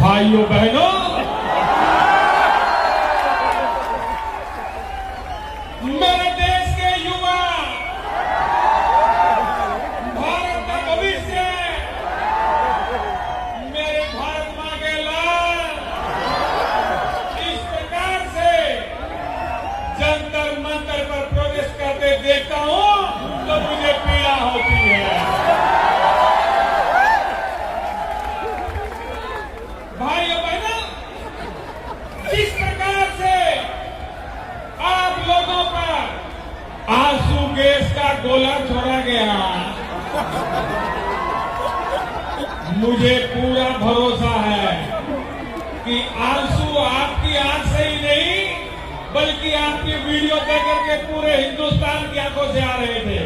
भाइयों बहनों, मेरे देश के युवा, भारत का भविष्य, मेरे भारत मां के लाल, इस प्रकार से जंतर मंतर पर प्रोटेस्ट करते देखता हूं तो मुझे पीड़ा होती है। भाइयों बहनों, जिस प्रकार से आप लोगों पर आंसू गैस का गोला छोड़ा गया, मुझे पूरा भरोसा है कि आंसू आपकी आंख से ही नहीं बल्कि आपकी वीडियो देख करके पूरे हिंदुस्तान की आंखों से आ रहे थे।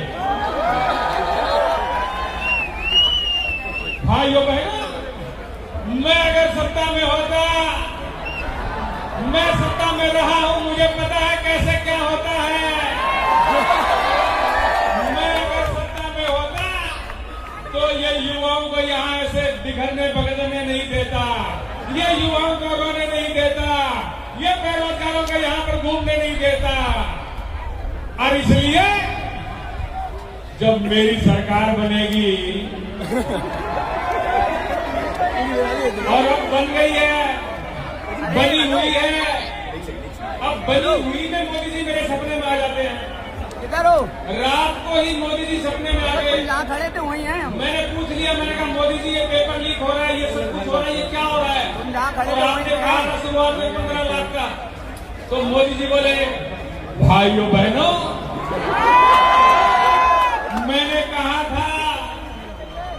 भाइयों बहनों, मैं अगर सत्ता में होता, मैं सत्ता में रहा हूं, मुझे पता है कैसे क्या होता है। मैं अगर सत्ता में होता तो ये युवाओं को यहां ऐसे बिखरने बगड़ने नहीं देता, ये युवाओं को रोने नहीं देता, ये बेरोजगारों को यहां पर घूमने नहीं देता। और इसलिए जब मेरी सरकार बनेगी और अब बन गई है, बनी हुई है, अब बनी हुई में मोदी जी मेरे सपने में आ जाते हैं। रात को ही मोदी जी सपने में आ गए। जहाँ खड़े थे वहीं हैं। मैंने पूछ लिया, मैंने कहा मोदी जी ये पेपर लीक हो रहा है, ये सब कुछ हो रहा है, ये क्या हो रहा है? जहाँ खड़े और थे आपने वहीं कहा था शुरुआत में 15 लाख का, तो मोदी जी बोले भाइयों बहनों, मैंने कहा था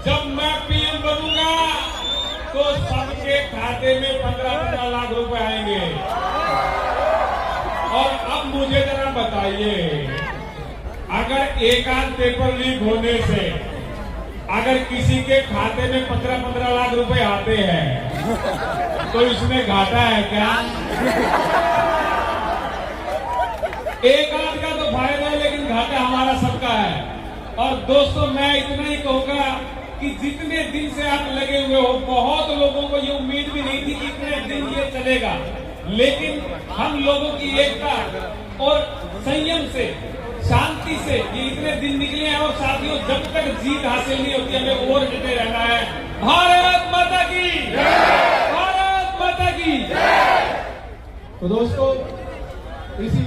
जब मैं पीएम बनूंगा तो सबके खाते में 15-15 लाख रुपए आएंगे। और अब मुझे जरा बताइए, अगर एक आध पेपर लीक होने से अगर किसी के खाते में 15-15 लाख रुपए आते हैं तो इसमें घाटा है क्या? एक आध का तो फायदा है लेकिन घाटा हमारा सबका है। और दोस्तों, मैं इतना ही कहूंगा कि जितने दिन से आप लगे हुए हो, बहुत लोगों को ये उम्मीद भी नहीं थी कि इतने दिन ये चलेगा, लेकिन हम लोगों की एकता और संयम से, शांति से ये इतने दिन निकले हैं। और साथियों, जब तक जीत हासिल नहीं होती हमें और डटे रहना है। भारत माता की जय, भारत माता की जय। तो दोस्तों, इसी